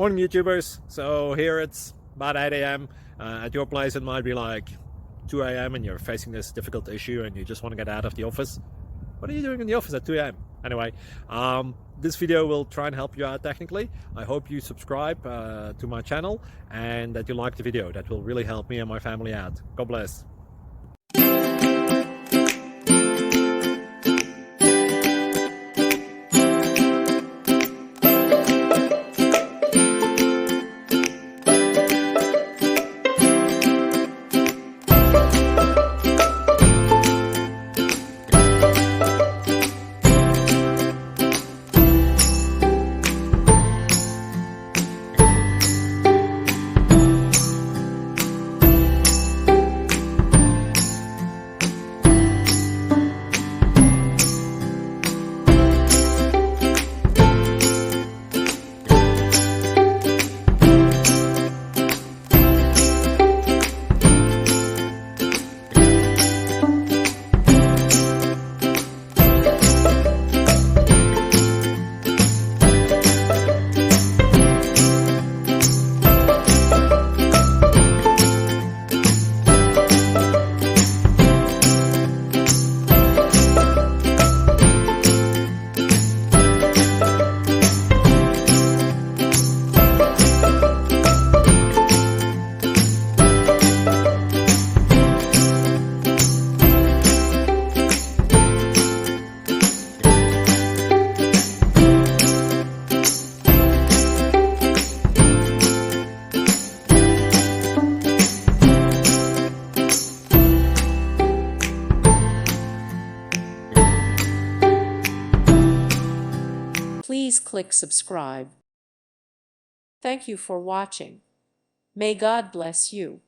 Morning YouTubers. So here it's about 8 a.m. At your place it might be like 2 a.m. and you're facing this difficult issue and you just want to get out of the office. What are you doing in the office at 2 a.m.? Anyway, this video will try and help you out technically. I hope you subscribe to my channel and that you like the video. That will really help me and my family out. God bless. Please click subscribe. Thank you for watching. May God bless you.